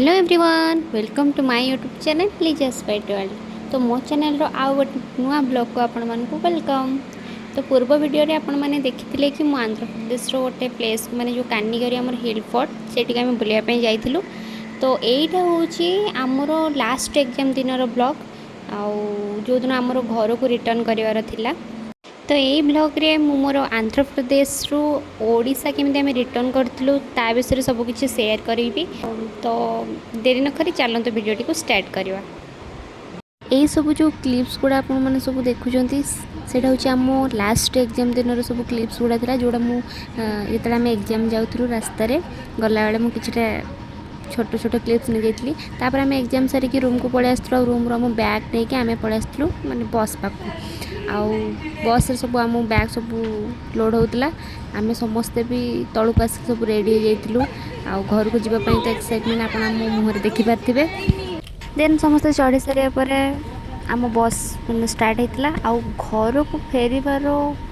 Hello everyone, welcome to my YouTube channel please एस्पाइट world. तो मो चैनल रो आउ गोटे नुआ ब्लॉग को आपण मानकु वेलकम। तो पूर्व वीडियो रे आपण माने देखिथिले कि मु आंध्र प्रदेश रो गोटे प्लेस माने जो कानिगरी हमर हिल फोर्ट सेठी आमे बुलिया पय जाइथिलु। तो एईटा होची हमरो लास्ट एग्जाम दिन रो ब्लॉग आउ जो दिन हमरो घर को रिटर्न करिवार थिला। तो यही ब्लॉग रे मु मोर आंध्र प्रदेश रु ओडिशा केमिति आमे रिटर्न करथिलु ता विषय सब किछि शेयर करिवि। तो देरी न करी चलंतु वीडियोटी को स्टार्ट करवा। यही सब जो क्लिप्स गुड़ा आपण मैंने सब देखुं सेटा हूँ आम लास्ट एग्जाम दिन सब क्लिप्स गुड़ा था जोड़ा मुझे आम एग्जाम जाऊँ रास्त गला बेले मुझे छोट छोट क्लिप्स नहीं जाइली। तापर आम एग्जाम सारिकी रूम को पलि आसलु। रूम रो बैग नहीं आम पलि आसलु माने बस पाक आउ बस रे सब आम बैग सब लोड होता। आम समस्ते भी तलू आसिक सब रेडी हो जाइलु। आउ घर को जीवाई तो एक्साइटमेंट आप मुहर देखिपारे। देन समस्ते चढ़ी सारे पर आम बस स्टार्ट होता। आउ घर को फेरबार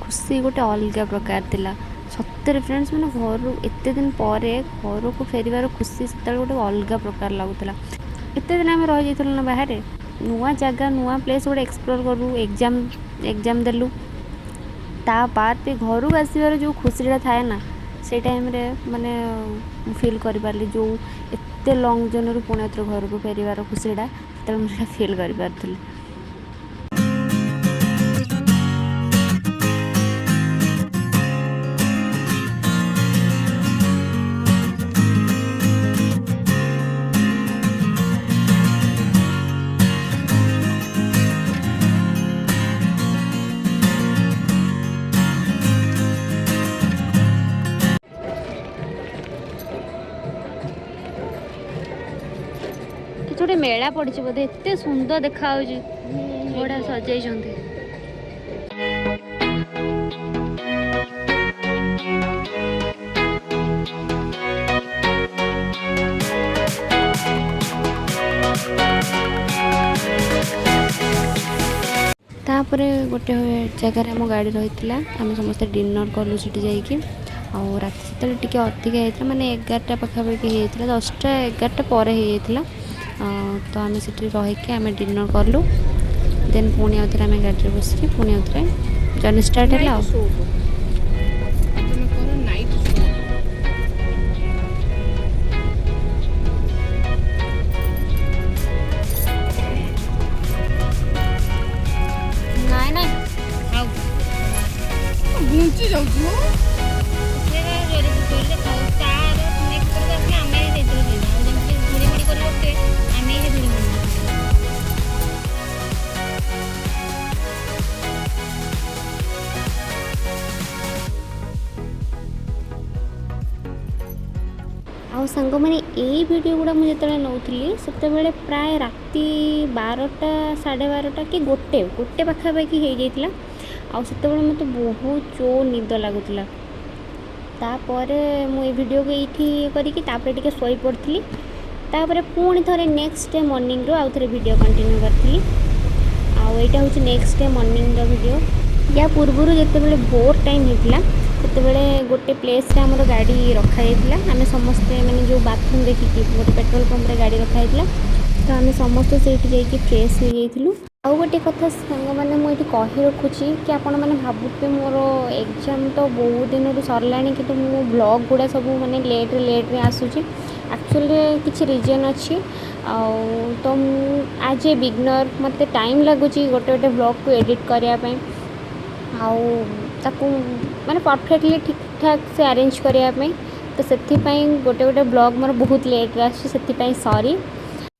खुशी गोटे अलग प्रकार थिला सत्य फ्रेंड्स। मैंने घर एत दिन पर घर को फेरबार खुशी से गोटे अलग प्रकार लगुला। एत दिन आम रही जाइलु ना बाहर नुआ जगह नुआ प्लेस गोटे एक्सप्लोर करूँ एग्जाम देलु ता बाद भी घर को आसबार जो खुशीटा थाए ना से टाइम रे माने फील कर पार्ली। जो एत लंग जर्नी पुणी घर को फेरबार खुशीटा मुझे फील कर पार्थिली। गोटे मेला पड़ी बोधे एत सुंदर देखा बड़ा सजाई। तापर गोटे जगार आम गाड़ी रही आम समस्त डिनर कलु सीटी जाकि रात से टी अधिक होता माने 11टा पाखापाखि होता 10टा 11टा पर होता। तो आम से रहीकि आम डिनर कलु। देन पुणी आउे आम गाड़ी बसिक पुणी आउे जर्नी स्टार्ट है। आउ सांग मैंने यही वीडियो गुड़ा मुझे जो नौली से प्राय राति 12टा 12:30 कि गोटे पाखापाखि हो जाता। आते मत बहुत जो निद लगुला तापर मुझे वीडियो को ये करके शोई पड़ी। तापर पुणी थे नेक्स्ट डे मॉर्निंग रो आउ थे वीडियो कंटिन्यू करी। आईटा हूँ नेक्स्ट डे मॉर्निंग रो वीडियो। या पूर्वर जिते भोर टाइम होता सेतबेले गोटे प्लेस रे हमर गाड़ी रखाई आम समस्ते मैंने जो बाथरूम देखिकी गोटे पेट्रोल पंप रे गाड़ी रखाई तो आम समस्ते से जाकि फ्रेश हो जाइलु। आउ गोटे कथा सांग मैंने मुझे कही रखुची कि आपण मैंने भावुथे मोर एग्जाम तो बहुत दिन सरला कि मो ब्लॉग गुड़ा सब माने लेट रे आसूची। एक्चुअली किसी रीजन अच्छी तो आज ए बिगनर मत टाइम लगुच गोटे गोटे ब्लॉग को एडिट करने ताकू माने परफेक्टली ठीक ठाक से अरेंज करने। तो से गोटे गोटे ब्लॉग मोर बहुत लेट आसी सॉरी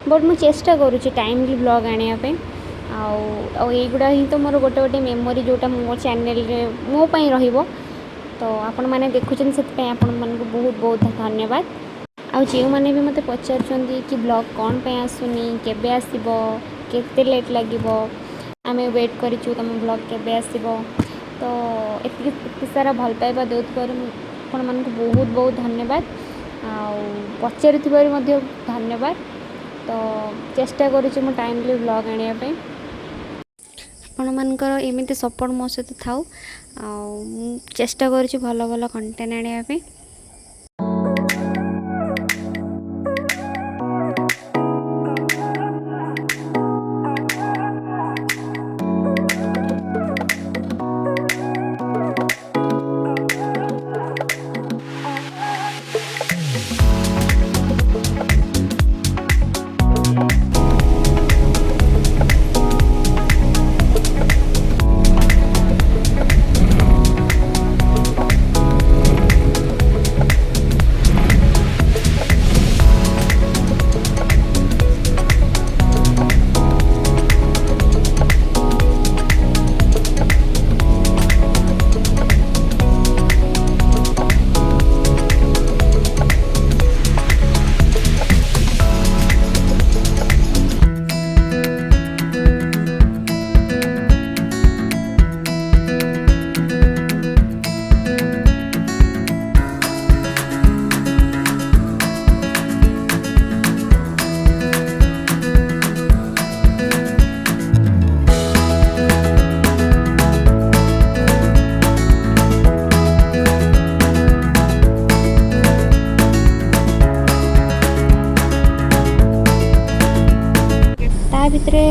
बट मुझे चेष्टा करुँच टाइमली ब्लॉग आने आईगुड़ा ही तो मोर गोटे गोटे मेमोरी जोटा मो चैनल मो पाई रहिबो। तो आपण मैंने देखुन से आपण मानक बहुत बहुत धन्यवाद। आउ जो मैंने भी मत पचार कि ब्लॉग कौन पे आसुनी केबे आसीबो केते लेट लागिबो आमे वेट करिचु तुम ब्लॉग केबे आसीबो। तो एत सारा भल पाइबा देउथबार आपण मानक बहुत बहुत धन्यवाद। पचार धन्यवाद। तो चेष्टा करुँच मो टाइमली ब्लॉग आने आपण मानकर एमती सपोर्ट मो सहित थाउ चेष्टा करुँच भल भल कंटेंट आने।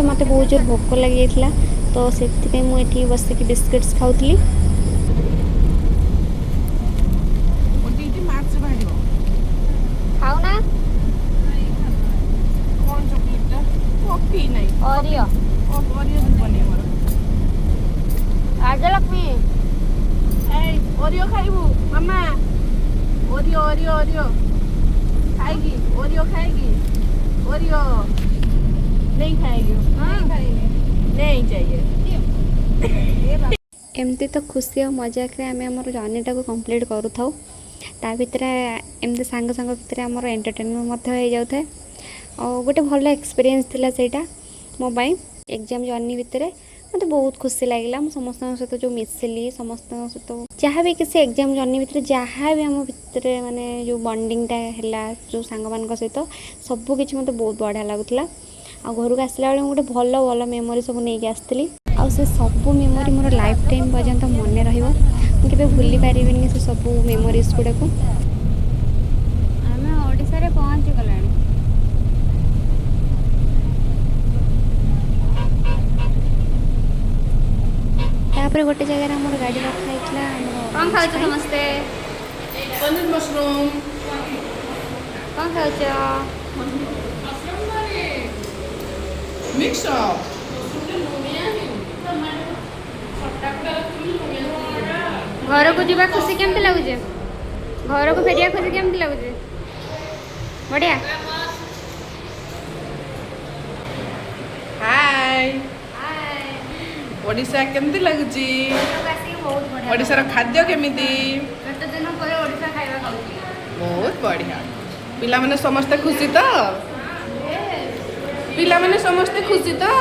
मत बहुत जोर भोक लगी जाता तो से मुझे बसिक बिस्किट्स खाऊली। खाऊ ना राजलक्ष्मी ओरियो खाइबू मामा ओरियो ओरियो ओरियो खाएगी ओरियो खाएगी ओरियो नहीं खाएगी नहीं चाहिए। एमती तो खुशी और मजाक आम आम जर्नीटा को कम्प्लीट करूँ ता भितर एमती सांग सांग भितर आम एंटरटेनमेंट हो जाए और गोटे भल एक्सपीरियंस थिला सेटा मो बाई एग्जाम जर्नी भितर मत बहुत खुशी लगे समस्त सहित जो मिसली समस्त सहित जहाँ भी किसी एग्जाम जर्नी भितर जहाँ भी आम भितर माने जो बॉन्डिंगटा है जो सांग मान सहित सबकि मत बहुत बढ़िया लगुला आ घर को आसला बेले गोटे भल भल मेमोरी सब नहीं आसती आ से सब मेमोरी मोर लाइफ टाइम पर्यंत मन रुके भूली पारे से सब मेमोरीज गुड़ाक आम ओडिशा पहुँची गला तापर गोटे जगह आम गाड़ी रखा कौन खाऊ समस्ते पनीर मशरूम कौन खाऊ मिक्स घर को जीवा खुशी केमती लगुचे घर को फेरिया खुशी केमती लगुचे बढ़िया। हाय ओडिशा केमती लगुची ओडिशा खाद्य केमिति बहुत बढ़िया पिला माने समस्ते खुशी तो पिला माने समस्ते खुशी तो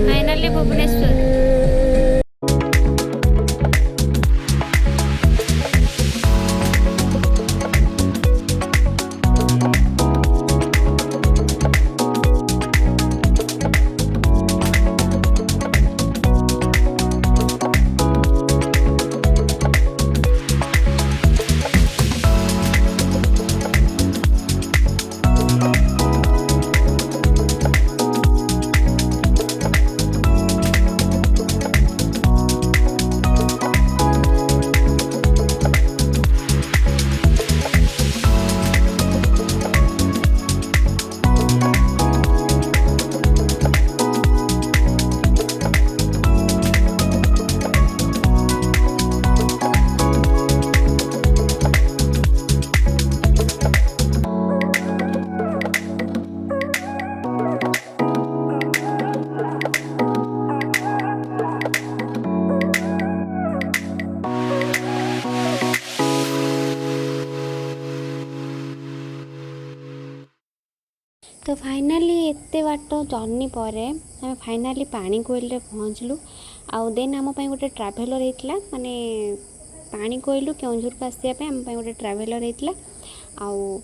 फाइनली भुवनेश्वर तो फाइनाली एते बाट जर्नी पर आम फाइनाली पानी कोइल रे पहुँचलु आउ देन आम गोटे ट्राभेलर होता माने पानी कोइलु केउझर को आसवाई आम गोटे ट्राभेलर होता आउ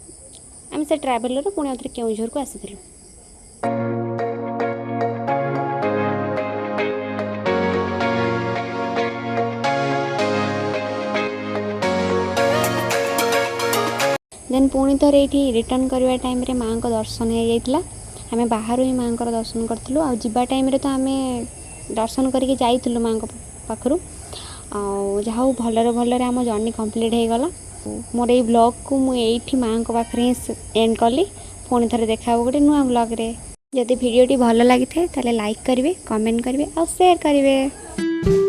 आम से ट्राभेलर पुणी आउे केउझर को आसी। देन पुणी थर ये रिटर्न करवा टाइम रे माँ को दर्शन हो जाता आम बाहर ही माँ को दर्शन करूँ आ जावा टाइम रे तो आम दर्शन करके जाइलु माँ पाखु आहा भलरे भलरे आम जर्नी कंप्लीट हो गला। मोर ये ब्लॉग को मुझे माँ पाखे ही एंड कली पुणी थे देखा गोटे नुआ ब्लॉग रे जदि वीडियोटी भल लगी था लाइक करेंगे कमेंट करेंगे और शेयर करेंगे।